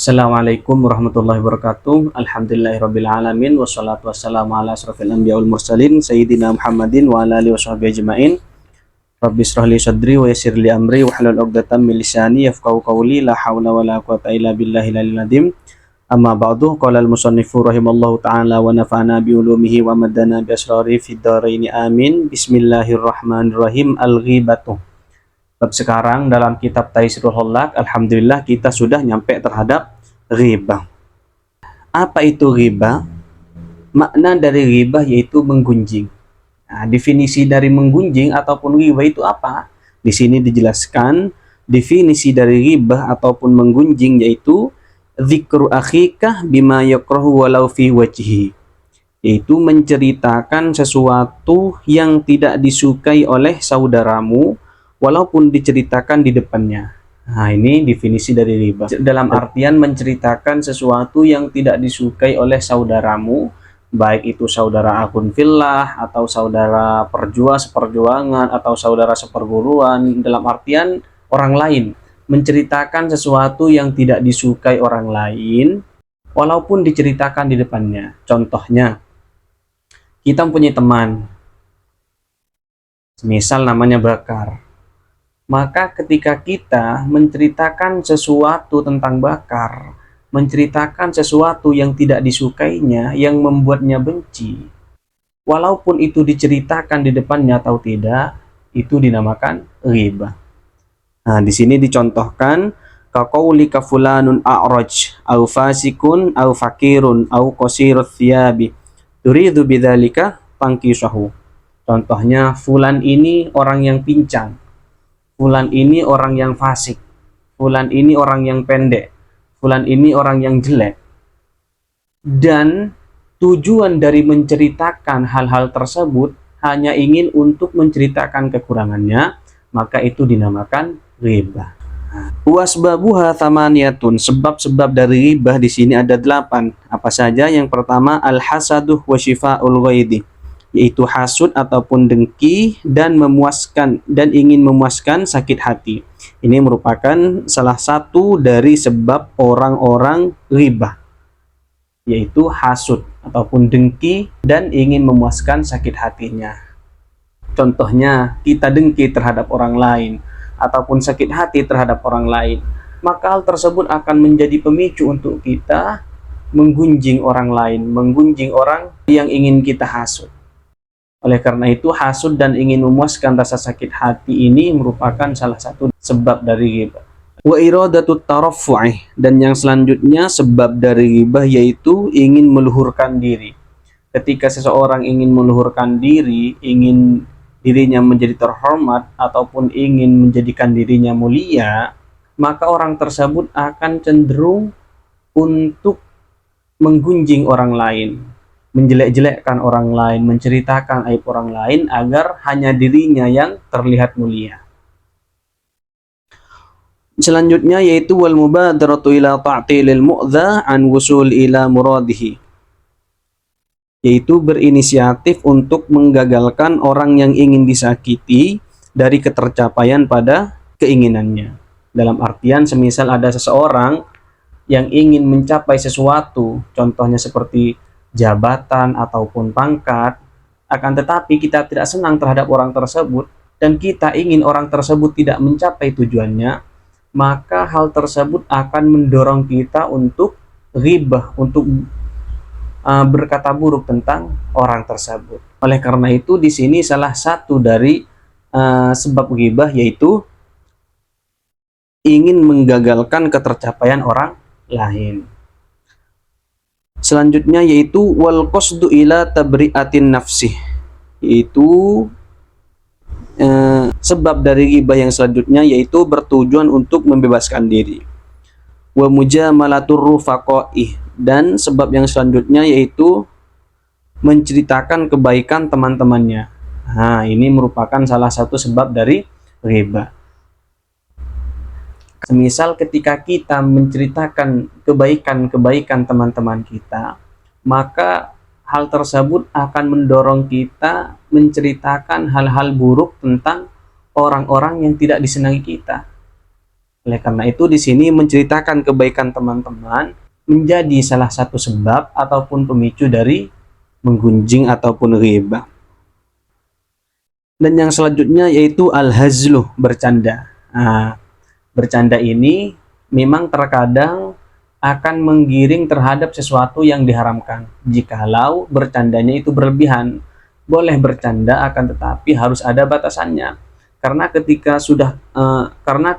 Assalamualaikum warahmatullahi wabarakatuh. Alhamdulillahirabbil alamin wassalatu wassalamu ala asrofil anbiya wal mursalin sayyidina Muhammadin wa ala alihi washabbihi ajmain. Rabbi israh li sadri wa yassir li amri wahlul 'uqdatam min lisani yafqahu qawli la haula wala quwwata illa billahil aliyyil azim. Amma ba'du, qala al-musannifu rahimallahu ta'ala wa nafa'ana bi ulumihi wa maddana bi asrari fid dharain amin. Bismillahirrahmanirrahim. Al-ghibatu. Bab sekarang dalam kitab Taisirul Hollak, alhamdulillah kita sudah nyampe terhadap ghibah. Apa itu ghibah? Makna dari ghibah yaitu menggunjing. Nah, definisi dari menggunjing ataupun ghibah itu apa? Di sini dijelaskan definisi dari ghibah ataupun menggunjing yaitu dzikru akhika bima yakrahu walau fi wajhi, yaitu menceritakan sesuatu yang tidak disukai oleh saudaramu walaupun diceritakan di depannya. Nah, ini definisi dari ghibah. Dalam artian menceritakan sesuatu yang tidak disukai oleh saudaramu, baik itu saudara akun fillah atau saudara seperjuangan atau saudara seperguruan, dalam artian orang lain. Menceritakan sesuatu yang tidak disukai orang lain walaupun diceritakan di depannya. Contohnya, kita mempunyai teman, misal namanya Bakar. Maka ketika kita menceritakan sesuatu tentang Bakar, menceritakan sesuatu yang tidak disukainya, yang membuatnya benci, walaupun itu diceritakan di depannya atau tidak, itu dinamakan ghibah. Nah, di sini dicontohkan kaqaulika fulanun a'raj au fasikun au fakirun au qasirut thiyabi turidu bidzalika tankisahu. Contohnya, fulan ini orang yang pincang, fulan ini orang yang fasik, fulan ini orang yang pendek, fulan ini orang yang jelek. Dan tujuan dari menceritakan hal-hal tersebut hanya ingin untuk menceritakan kekurangannya, maka itu dinamakan ghibah. Wasbabuha thamaniyatun, sebab-sebab dari ghibah di sini ada 8. Apa saja? Yang pertama, al-hasaduh wa syifa'ul ghaidi, yaitu hasud ataupun dengki dan ingin memuaskan sakit hati. Ini merupakan salah satu dari sebab orang-orang ghibah, yaitu hasud ataupun dengki dan ingin memuaskan sakit hatinya. Contohnya, kita dengki terhadap orang lain ataupun sakit hati terhadap orang lain, maka hal tersebut akan menjadi pemicu untuk kita menggunjing orang lain, menggunjing orang yang ingin kita hasud. Oleh karena itu, hasud dan ingin memuaskan rasa sakit hati ini merupakan salah satu sebab dari ghibah. Wa iradatut taraffu'i, dan yang selanjutnya sebab dari ghibah yaitu ingin meluhurkan diri. Ketika seseorang ingin meluhurkan diri, ingin dirinya menjadi terhormat ataupun ingin menjadikan dirinya mulia, maka orang tersebut akan cenderung untuk menggunjing orang lain, menjelek-jelekkan orang lain, menceritakan aib orang lain agar hanya dirinya yang terlihat mulia. Selanjutnya yaitu wal mubadaratu ila ta'tilil mu'dha an wusul ila muradihi, yaitu berinisiatif untuk menggagalkan orang yang ingin disakiti dari ketercapaian pada keinginannya. Dalam artian, semisal ada seseorang yang ingin mencapai sesuatu, contohnya seperti jabatan ataupun pangkat, akan tetapi kita tidak senang terhadap orang tersebut dan kita ingin orang tersebut tidak mencapai tujuannya, maka hal tersebut akan mendorong kita untuk ghibah, untuk berkata buruk tentang orang tersebut. Oleh karena itu, di sini salah satu dari sebab ghibah yaitu ingin menggagalkan ketercapaian orang lain. Selanjutnya yaitu wal qasdu ila tabri'atin nafsi, yaitu sebab dari ghibah yang selanjutnya yaitu bertujuan untuk membebaskan diri. Wa mujamalatur rufaqa'i, dan sebab yang selanjutnya yaitu menceritakan kebaikan teman-temannya. Nah, ini merupakan salah satu sebab dari ghibah. Semisal ketika kita menceritakan kebaikan-kebaikan teman-teman kita, maka hal tersebut akan mendorong kita menceritakan hal-hal buruk tentang orang-orang yang tidak disenangi kita. Oleh karena itu di sini menceritakan kebaikan teman-teman menjadi salah satu sebab ataupun pemicu dari menggunjing ataupun ghibah. Dan yang selanjutnya yaitu al-hazlu, bercanda. Nah, bercanda ini memang terkadang akan menggiring terhadap sesuatu yang diharamkan. Jikalau bercandanya itu berlebihan, boleh bercanda akan tetapi harus ada batasannya. Karena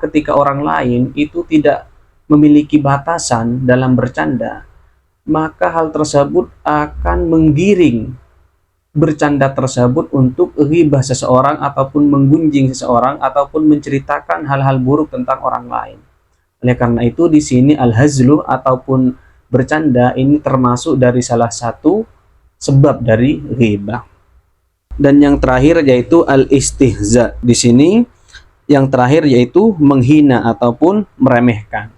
ketika orang lain itu tidak memiliki batasan dalam bercanda, maka hal tersebut akan menggiring bercanda tersebut untuk ghibah seseorang ataupun menggunjing seseorang ataupun menceritakan hal-hal buruk tentang orang lain. Oleh karena itu di sini al-hazlu ataupun bercanda ini termasuk dari salah satu sebab dari ghibah. Dan yang terakhir yaitu al-istihza. Di sini yang terakhir yaitu menghina ataupun meremehkan.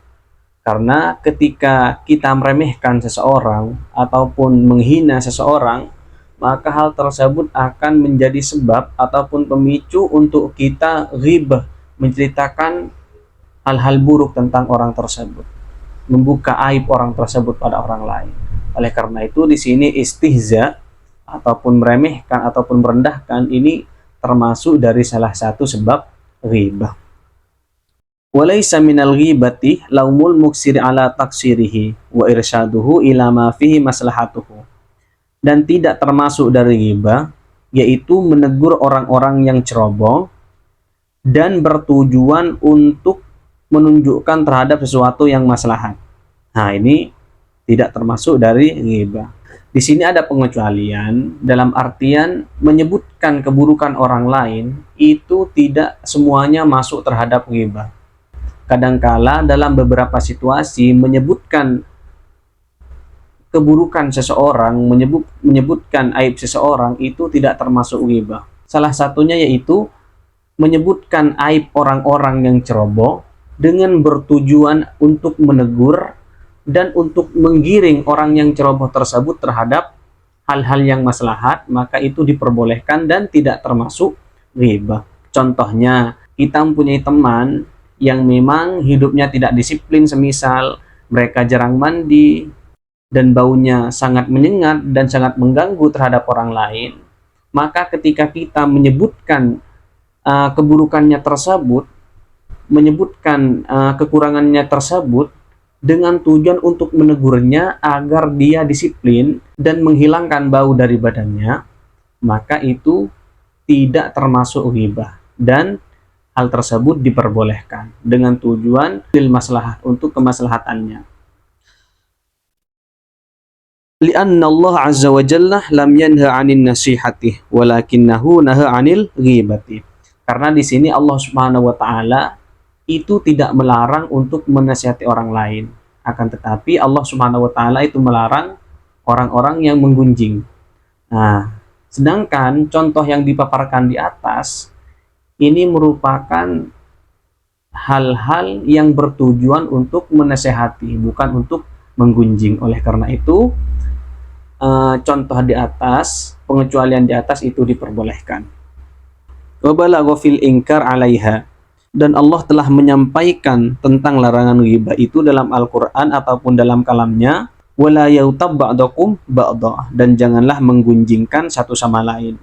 Karena ketika kita meremehkan seseorang ataupun menghina seseorang, maka hal tersebut akan menjadi sebab ataupun pemicu untuk kita ghibah, menceritakan hal-hal buruk tentang orang tersebut, membuka aib orang tersebut pada orang lain. Oleh karena itu di sini istihza ataupun meremehkan ataupun merendahkan ini termasuk dari salah satu sebab ghibah. Walaysa minal ghibati laumul muksiri ala taksirihi wa irsyaduhu ila ma fihi maslahatuhu. Dan tidak termasuk dari ghibah yaitu menegur orang-orang yang ceroboh dan bertujuan untuk menunjukkan terhadap sesuatu yang maslahat. Nah, ini tidak termasuk dari ghibah. Di sini ada pengecualian dalam artian menyebutkan keburukan orang lain itu tidak semuanya masuk terhadap ghibah. Kadangkala dalam beberapa situasi menyebutkan keburukan seseorang, menyebutkan aib seseorang itu tidak termasuk ghibah. Salah satunya yaitu menyebutkan aib orang-orang yang ceroboh dengan bertujuan untuk menegur dan untuk menggiring orang yang ceroboh tersebut terhadap hal-hal yang maslahat, maka itu diperbolehkan dan tidak termasuk ghibah. Contohnya, kita mempunyai teman yang memang hidupnya tidak disiplin, semisal mereka jarang mandi dan baunya sangat menyengat dan sangat mengganggu terhadap orang lain, maka ketika kita menyebutkan keburukannya tersebut, menyebutkan kekurangannya tersebut dengan tujuan untuk menegurnya agar dia disiplin dan menghilangkan bau dari badannya, maka itu tidak termasuk ghibah dan hal tersebut diperbolehkan dengan tujuan lil maslahat, untuk kemaslahatannya. Lianna Allah azza wa jalla lam yanha 'anil nasihati walakinnahu naha 'anil ghibati. Karena di sini Allah Subhanahu wa taala itu tidak melarang untuk menasihati orang lain, akan tetapi Allah Subhanahu wa taala itu melarang orang-orang yang menggunjing. Nah, sedangkan contoh yang dipaparkan di atas ini merupakan hal-hal yang bertujuan untuk menasehati, bukan untuk menggunjing. Oleh karena itu contoh di atas, pengecualian di atas itu diperbolehkan. Wa balagha fil inkar 'alaiha, dan Allah telah menyampaikan tentang larangan ghibah itu dalam Al-Qur'an ataupun dalam kalamnya, wala yautab ba'dakum ba'da, dan janganlah menggunjingkan satu sama lain.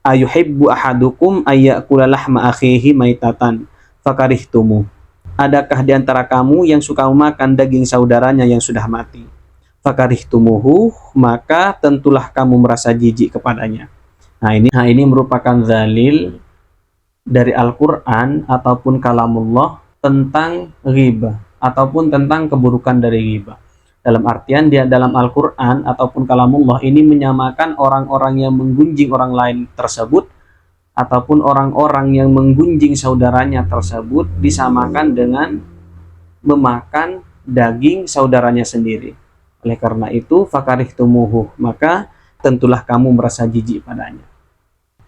Ayuhibbu ahadukum ayyakula lahma akhihi maitatan fakarihtumu. Adakah di antara kamu yang suka memakan daging saudaranya yang sudah mati? Fakarihtumuhu, maka tentulah kamu merasa jijik kepadanya. Nah ini merupakan dalil dari Al-Quran ataupun kalamullah tentang ghibah ataupun tentang keburukan dari ghibah. Dalam artian dia dalam Al-Quran ataupun kalamullah ini menyamakan orang-orang yang menggunjing orang lain tersebut ataupun orang-orang yang menggunjing saudaranya tersebut disamakan dengan memakan daging saudaranya sendiri. Oleh karena itu, fakarihtumuhu, maka tentulah kamu merasa jijik padanya.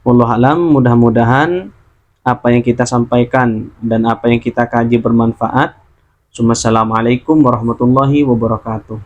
Wallahu alam, mudah-mudahan apa yang kita sampaikan dan apa yang kita kaji bermanfaat. Assalamualaikum warahmatullahi wabarakatuh.